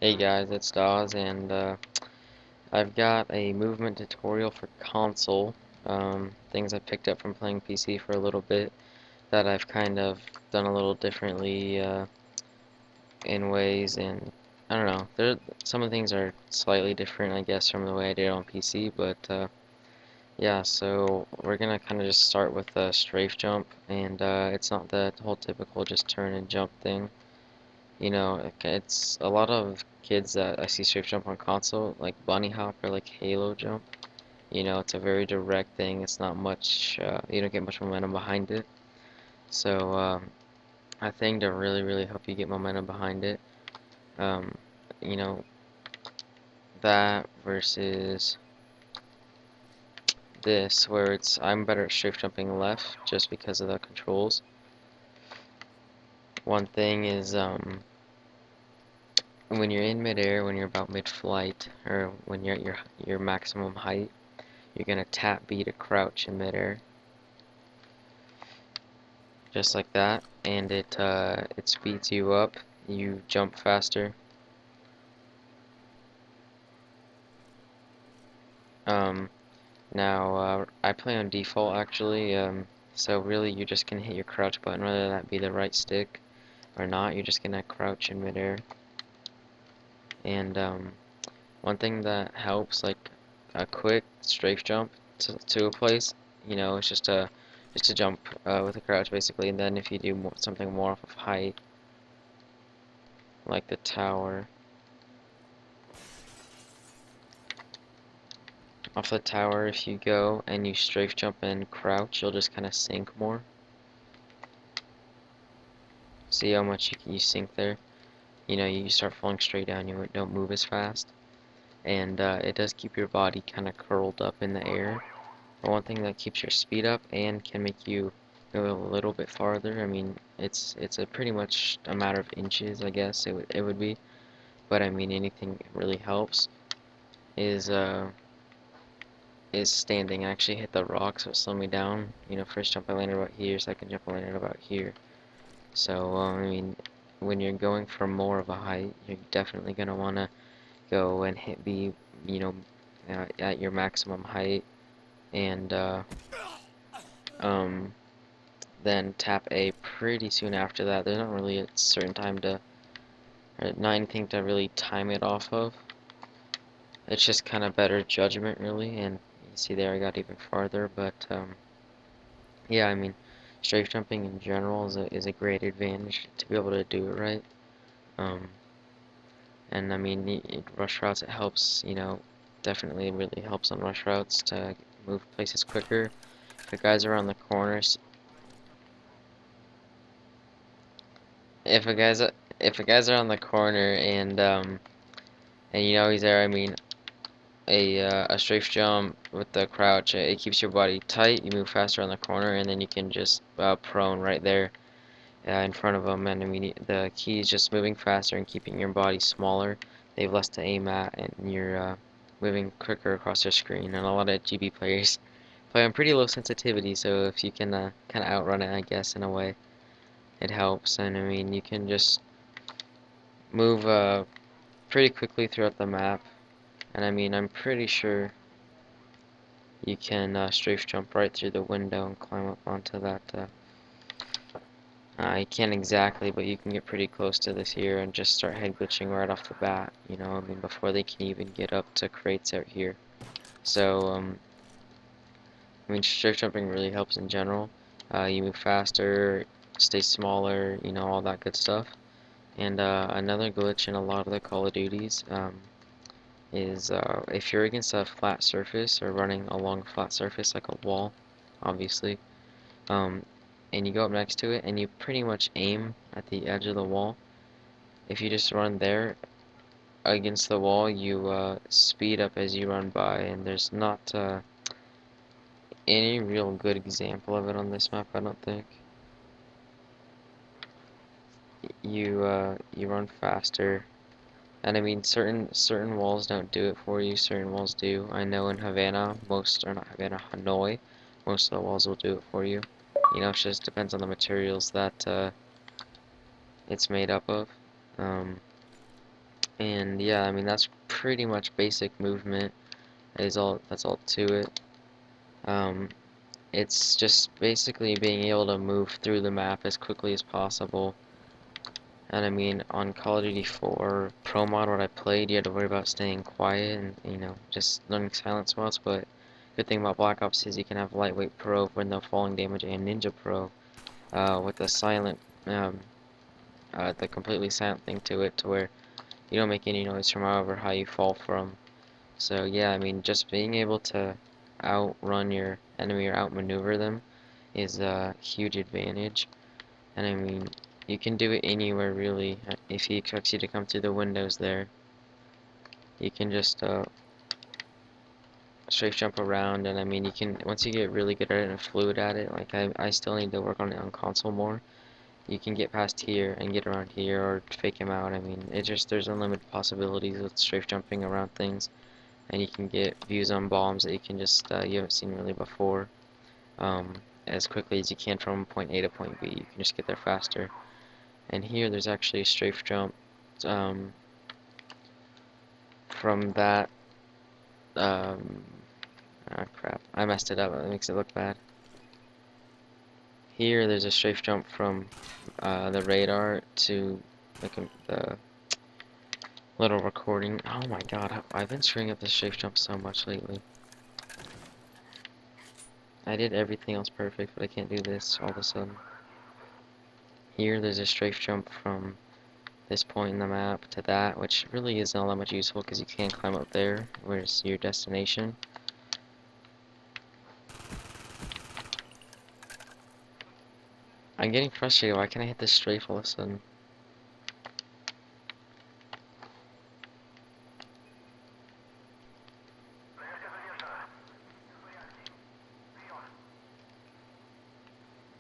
Hey guys, it's Dawes, and I've got a movement tutorial for console. Things I picked up from playing PC for a little bit that I've kind of done a little differently in ways, and I don't know. Some of the things are slightly different, I guess, from the way I did it on PC, but yeah. So we're gonna kind of just start with a strafe jump, and it's not the whole typical just turn and jump thing. You know, it's a lot of kids that I see strafe jump on console, like bunny hop or like halo jump. You know, it's a very direct thing. It's not much, you don't get much momentum behind it. So, I think to really help you get momentum behind it, um, you know, that versus this, where I'm better at strafe jumping left just because of the controls. One thing is, when you're in midair, when you're about mid-flight, or when you're at your maximum height, you're gonna tap B to crouch in midair, just like that, and it speeds you up. You jump faster. Um, now I play on default actually. So really you just can hit your crouch button, whether that be the right stick or not. You're just gonna crouch in midair. And one thing that helps, like a quick strafe jump to a place, you know, it's just a jump with a crouch basically. And then if you do something more off of height, like the tower. Off the tower, if you go and you strafe jump and crouch, you'll just kind of sink more. See how much you sink there? You know, you start falling straight down, you don't move as fast. And it does keep your body kind of curled up in the air. But one thing that keeps your speed up and can make you go a little bit farther. I mean, it's a pretty much a matter of inches, I guess it would be. But I mean, anything really helps is uh is standing. I actually hit the rock, so it slowed me down. You know, first jump I landed about here, second jump I landed about here. So, I mean, when you're going for more of a height, you're definitely going to want to go and hit B, you know, at your maximum height, and um, then tap A pretty soon after that. There's not really a certain time to, or not anything to really time it off of. It's just kind of better judgment, really, and you see there I got even farther, but, yeah, I mean, strafe jumping in general is a great advantage to be able to do it right. Um, and I mean, rush routes, it helps, you know, definitely really helps on rush routes to move places quicker. If the guys are on the corners, if a guy's if a guys are on the corner and you know he's there, I mean, a strafe jump with the crouch, it keeps your body tight. You move faster on the corner, and then you can just prone right there in front of them. And I mean, the key is just moving faster and keeping your body smaller. They have less to aim at, and you're moving quicker across your screen. And a lot of GB players play on pretty low sensitivity, so if you can kind of outrun it, I guess, in a way, it helps. And I mean, you can just move pretty quickly throughout the map. And I mean, I'm pretty sure you can strafe jump right through the window and climb up onto that. I can't exactly, but you can get pretty close to this here and just start head glitching right off the bat, you know, I mean, before they can even get up to crates out here. So, I mean, strafe jumping really helps in general. You move faster, stay smaller, you know, all that good stuff. And another glitch in a lot of the Call of Duties is if you're against a flat surface or running along a flat surface like a wall, obviously, um, and you go up next to it and you pretty much aim at the edge of the wall. If you just run there against the wall, you speed up as you run by, and there's not any real good example of it on this map, I don't think. You run faster, and I mean certain walls don't do it for you, certain walls do. I know in Havana, most, or not Havana, Hanoi, most of the walls will do it for you. You know, it just depends on the materials that it's made up of. Um, And yeah, I mean that's pretty much basic movement. That's all to it. Um, it's just basically being able to move through the map as quickly as possible. And I mean, on Call of Duty 4 Pro Mod, what I played, you had to worry about staying quiet and, just learning silent spots. But good thing about Black Ops is you can have Lightweight Pro with no falling damage and Ninja Pro with the silent, the completely silent thing to it, to where you don't make any noise from however high you fall from. So yeah, I mean, just being able to outrun your enemy or outmaneuver them is a huge advantage. And I mean, you can do it anywhere really. If he expects you to come through the windows there, you can just strafe jump around. And I mean, you can, once you get really good at it and fluid at it, like I still need to work on it on console more. You can get past here and get around here or fake him out. I mean, there's unlimited possibilities with strafe jumping around things. And you can get views on bombs that you can just, you haven't seen really before. Um, as quickly as you can from point A to point B. You can just get there faster. And here there's actually a strafe jump um, from that. Um, ah, crap. I messed it up. That makes it look bad. Here there's a strafe jump from the radar to the little recording. Oh my god, I've been screwing up the strafe jump so much lately. I did everything else perfect, but I can't do this all of a sudden. Here there's a strafe jump from this point in the map to that, which really isn't all that much useful because you can't climb up there, where's your destination. I'm getting frustrated. Why can't I hit this strafe all of a sudden?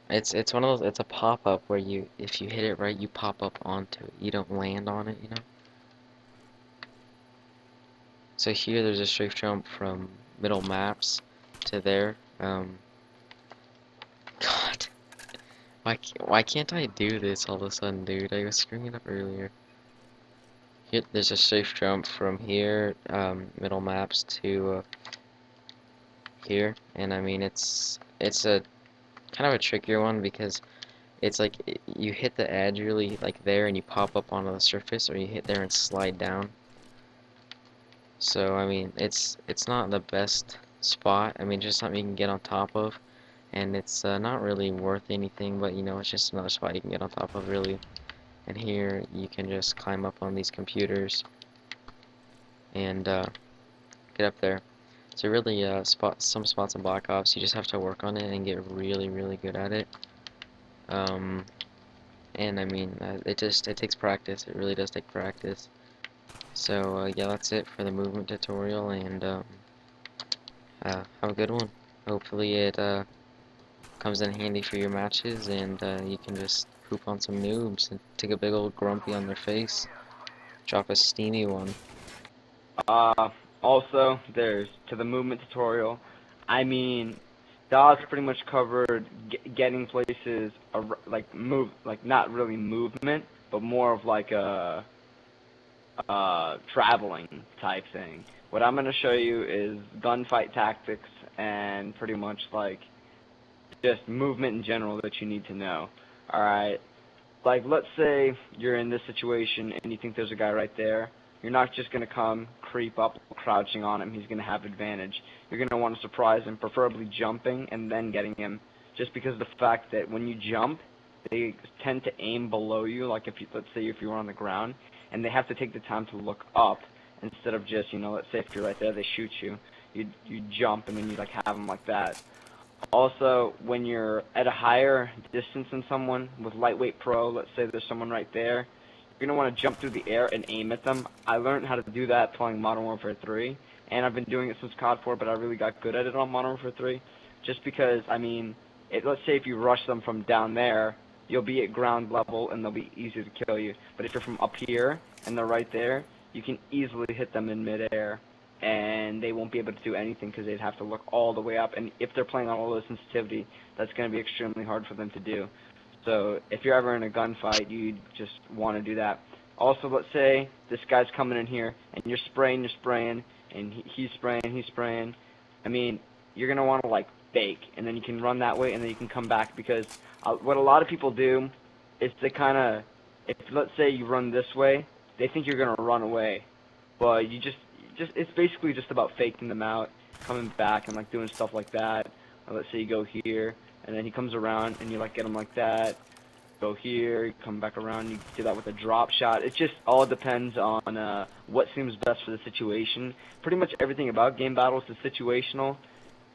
It's one of those. It's a pop up where if you hit it right, you pop up onto it. You don't land on it, you know. So here there's a strafe jump from middle maps to there. God, why can't I do this all of a sudden, dude? I was screwing it up earlier. Here, there's a strafe jump from here, middle maps to here, and I mean it's a kind of a trickier one because it's like you hit the edge really like there and you pop up onto the surface, or you hit there and slide down. So I mean it's not the best spot. I mean just something you can get on top of, and it's not really worth anything, but it's just another spot you can get on top of really. And here you can just climb up on these computers and get up there. So really, some spots in Black Ops, you just have to work on it and get really, really good at it. Um, and I mean, it takes practice. It really does take practice. So yeah, that's it for the movement tutorial, and have a good one. Hopefully it comes in handy for your matches, and you can just poop on some noobs and take a big old grumpy on their face. Drop a steamy one. Uh, Also, there's to the movement tutorial. I mean, Dawes pretty much covered getting places like like not really movement, but more of like a traveling type thing. What I'm gonna show you is gunfight tactics and pretty much like just movement in general that you need to know. All right, like let's say you're in this situation and you think there's a guy right there. You're not just going to come creep up crouching on him. He's going to have advantage. You're going to want to surprise him, preferably jumping and then getting him, just because of the fact that when you jump, they tend to aim below you, like if you, let's say if you were on the ground, and they have to take the time to look up instead of just, let's say if you're right there, they shoot you. You jump and then you like have them like that. Also, when you're at a higher distance than someone with Lightweight Pro, let's say there's someone right there, you're going to want to jump through the air and aim at them. I learned how to do that playing Modern Warfare 3, and I've been doing it since COD 4, but I really got good at it on Modern Warfare 3, just because, I mean, let's say if you rush them from down there, you'll be at ground level and they'll be easy to kill you. But if you're from up here and they're right there, you can easily hit them in midair, and they won't be able to do anything because they'd have to look all the way up. And if they're playing on all low sensitivity, that's going to be extremely hard for them to do. So if you're ever in a gunfight, you just want to do that. Also, let's say this guy's coming in here, and you're spraying, and he's spraying. I mean, you're gonna want to like fake, and then you can run that way, and then you can come back because what a lot of people do is they kind of, if let's say you run this way, they think you're gonna run away, but you just it's basically just about faking them out, coming back and like doing stuff like that. Let's say you go here, and then he comes around, and you like get him like that. Go here, you come back around, you do that with a drop shot. It just all depends on what seems best for the situation. Pretty much everything about game battles is situational,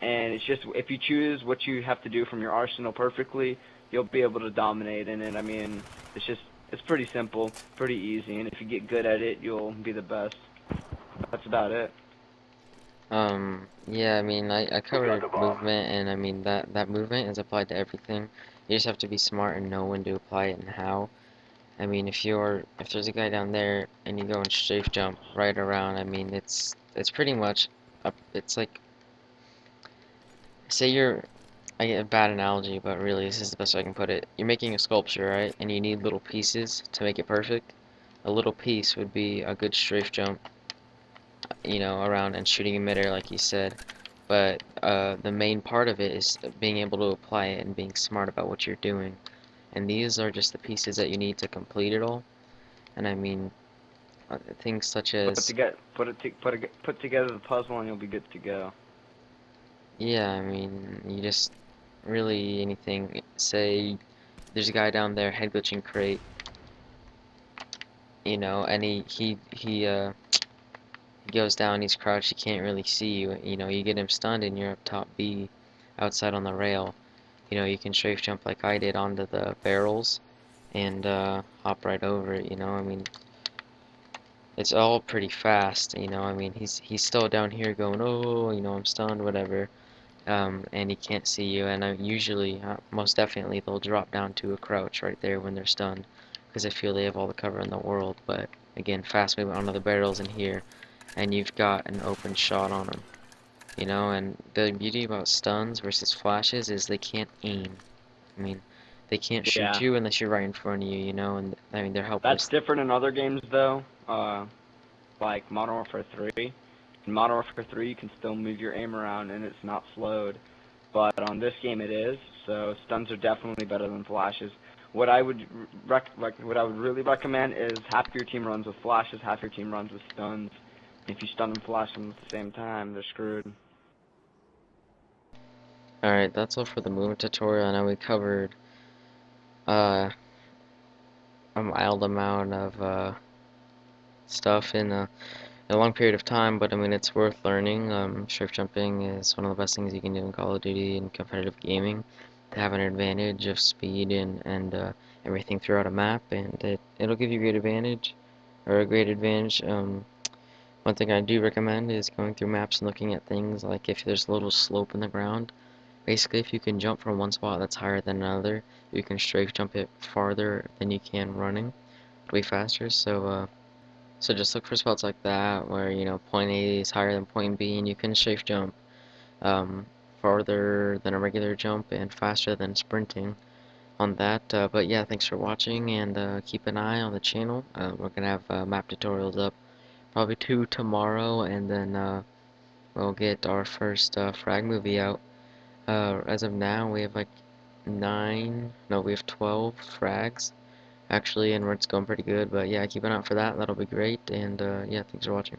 and it's just if you choose what you have to do from your arsenal perfectly, you'll be able to dominate in it. I mean, it's pretty simple, pretty easy, and if you get good at it, you'll be the best. That's about it. Yeah, I mean, I covered movement, and I mean, that movement is applied to everything. You just have to be smart and know when to apply it and how. I mean, if there's a guy down there and you go and strafe jump right around, I mean, it's pretty much it's like, say you're, I get a bad analogy, but really this is the best way I can put it. You're making a sculpture, right? And you need little pieces to make it perfect. A little piece would be a good strafe jump, around and shooting in midair, like you said. But the main part of it is being able to apply it and being smart about what you're doing. And these are just the pieces that you need to complete it all. And I mean, things such as, Put together the puzzle, and you'll be good to go. yeah, I mean, you just really anything. Say there's a guy down there head glitching crate, and he goes down, he's crouched, he can't really see you. You get him stunned, and you're up top B, outside on the rail. You can strafe jump like I did onto the barrels and hop right over it. I mean, it's all pretty fast. I mean, he's still down here going, oh, I'm stunned, whatever. And he can't see you. And usually, most definitely, they'll drop down to a crouch right there when they're stunned, because they feel they have all the cover in the world. But again, fast movement onto the barrels in here, and you've got an open shot on them. And the beauty about stuns versus flashes is they can't aim. I mean, they can't shoot Yeah. you unless you're right in front of you, and I mean, they're That's helpless. different in other games, though. Like Modern Warfare 3. In Modern Warfare 3, you can still move your aim around and it's not slowed. But on this game, it is. So stuns are definitely better than flashes. What I would what I would really recommend is half your team runs with flashes, half your team runs with stuns. If you stun and flash them at the same time, they're screwed. Alright, that's all for the movement tutorial. Now we covered uh, a mild amount of stuff in a long period of time, but I mean, it's worth learning. Strafe jumping is one of the best things you can do in Call of Duty and competitive gaming, to have an advantage of speed and everything throughout a map, and it'll give you a great advantage, or a great advantage. One thing I do recommend is going through maps and looking at things like if there's a little slope in the ground. Basically, if you can jump from one spot that's higher than another, you can strafe jump it farther than you can running, way faster. So just look for spots like that where, point A is higher than point B, and you can strafe jump um, farther than a regular jump and faster than sprinting on that. But yeah, thanks for watching, and keep an eye on the channel. We're gonna have map tutorials up, probably 2 tomorrow, and then we'll get our first frag movie out. As of now, we have like 9, no, we have 12 frags actually, and it's going pretty good. But yeah, keep an eye out for that. That'll be great. And yeah, thanks for watching.